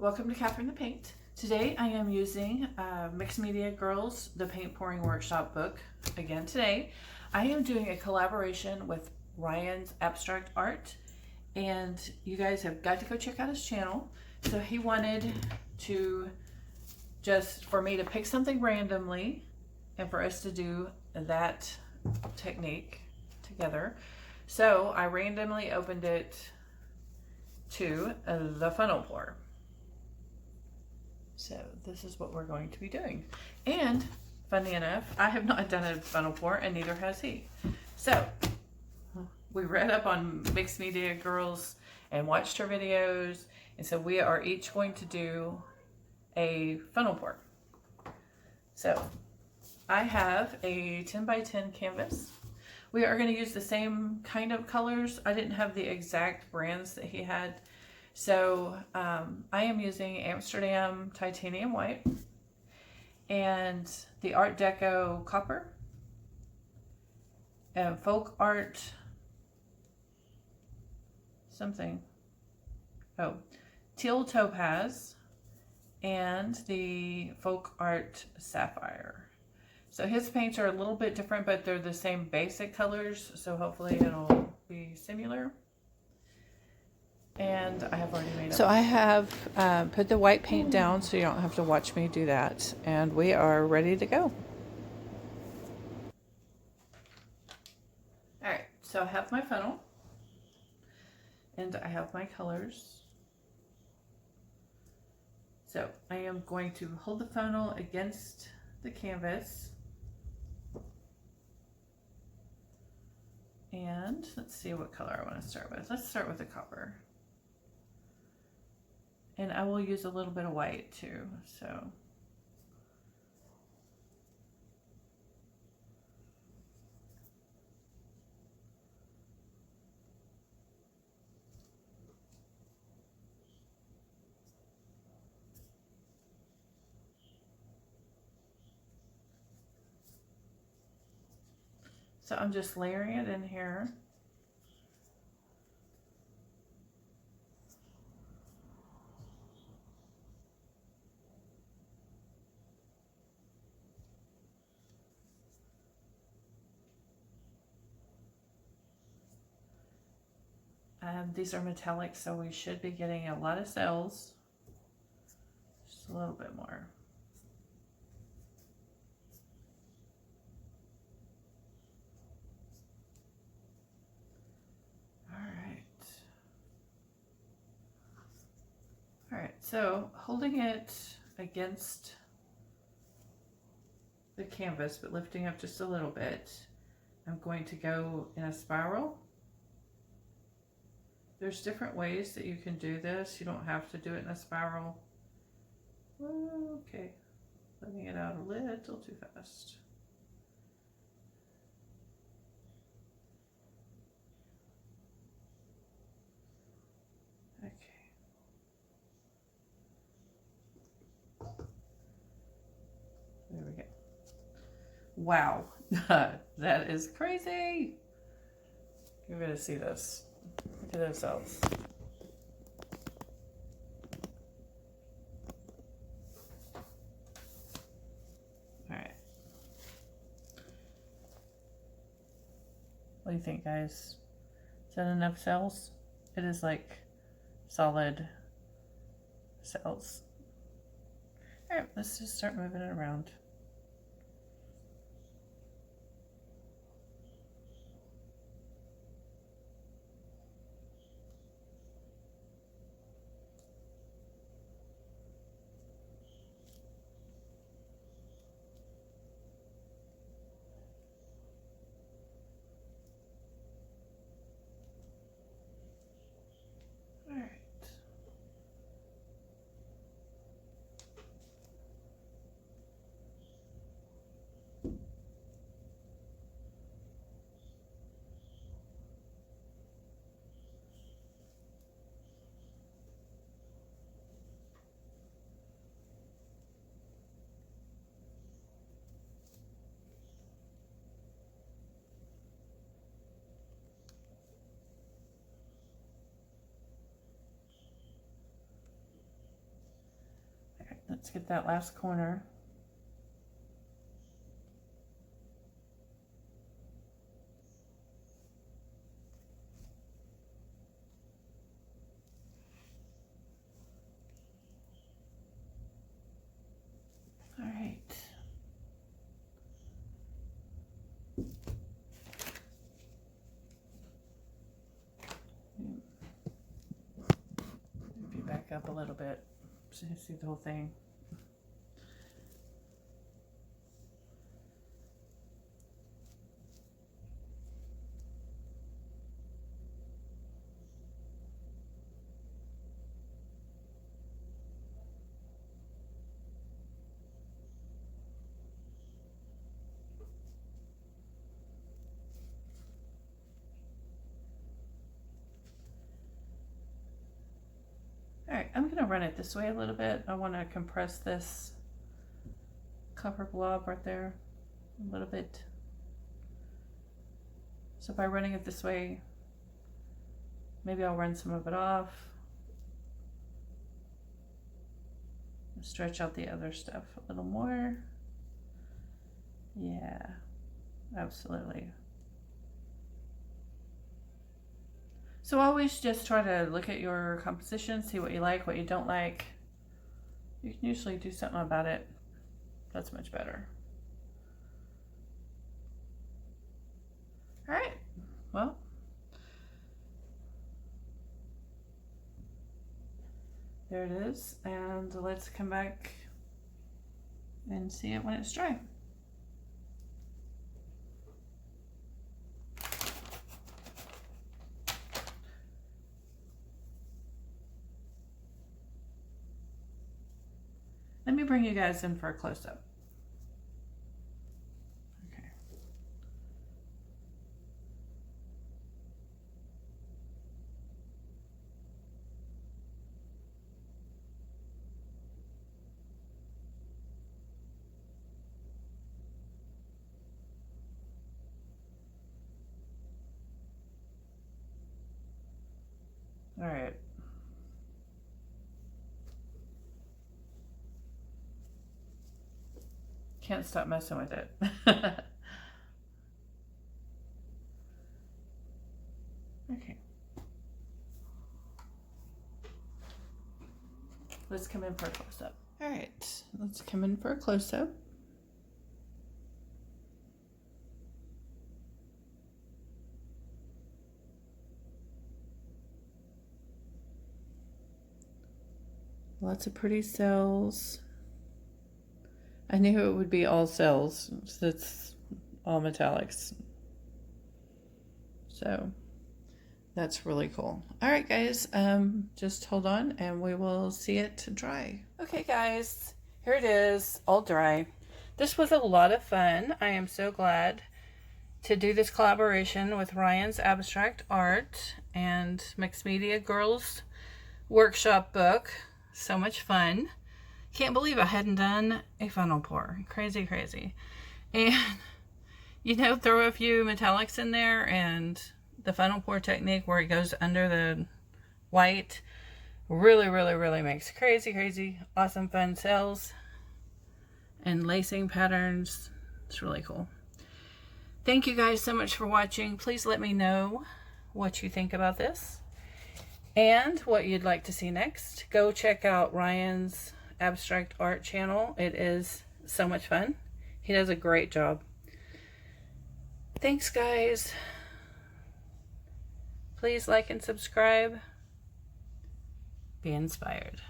Welcome to Catherine the Paint. Today I am using Mixed Media Girls, the Paint Pouring Workshop book. Again today, I am doing a collaboration with Ryan's Abstract Art, and you guys have got to go check out his channel. So he wanted to just for me to pick something randomly and for us to do that technique together. So I randomly opened it to the funnel pour. So this is what we're going to be doing. And funny enough, I have not done a funnel pour and neither has he. So we read up on Mixed Media Girls and watched her videos. And so we are each going to do a funnel pour. So I have a 10 by 10 canvas. We are going to use the same kind of colors. I didn't have the exact brands that he had. So I am using Amsterdam Titanium White and the Art Deco Copper and Folk Art something. Oh, Teal Topaz and the Folk Art Sapphire. So his paints are a little bit different, but they're the same basic colors. So hopefully it'll be similar. And I have already made it. So I have put the white paint down so you don't have to watch me do that. And we are ready to go. Alright, so I have my funnel. And I have my colors. So I am going to hold the funnel against the canvas. And let's see what color I want to start with. Let's start with the copper. And I will use a little bit of white too, so. So I'm just layering it in here. These are metallic, so we should be getting a lot of cells. Just a little bit more. All right, so holding it against the canvas, but lifting up just a little bit, I'm going to go in a spiral. There's different ways that you can do this. You don't have to do it in a spiral. Okay, letting it out a little too fast. Okay. There we go. Wow, that is crazy. You're gonna see this. Look at those cells. All right. What do you think, guys? Is that enough cells? It is like solid cells. All right, let's just start moving it around. Let's get that last corner. All right. If you back up a little bit, so you see the whole thing. All right, I'm gonna run it this way a little bit. I wanna compress this cover blob right there a little bit. So by running it this way, maybe I'll run some of it off. Stretch out the other stuff a little more. Yeah, absolutely. So always just try to look at your composition, see what you like, what you don't like. You can usually do something about it. That's much better. All right, well. There it is, and let's come back and see it when it's dry. Let me bring you guys in for a close-up. Okay. All right. Can't stop messing with it. Okay. Let's come in for a close-up. All right, let's come in for a close-up. Lots of pretty cells. I knew it would be all cells, so it's all metallics. So that's really cool. All right, guys, just hold on and we will see it dry. Okay, guys, here it is, all dry. This was a lot of fun. I am so glad to do this collaboration with Ryan's Abstract Art and Mixed Media Girls Workshop book. So much fun. Can't believe I hadn't done a funnel pour. Crazy, crazy. And, you know, throw a few metallics in there, and the funnel pour technique where it goes under the white really, really, really makes crazy, crazy, awesome, fun cells and lacing patterns. It's really cool. Thank you guys so much for watching. Please let me know what you think about this and what you'd like to see next. Go check out Ryan's Abstract Art channel. It is so much fun. He does a great job. Thanks, guys. Please like and subscribe. Be inspired.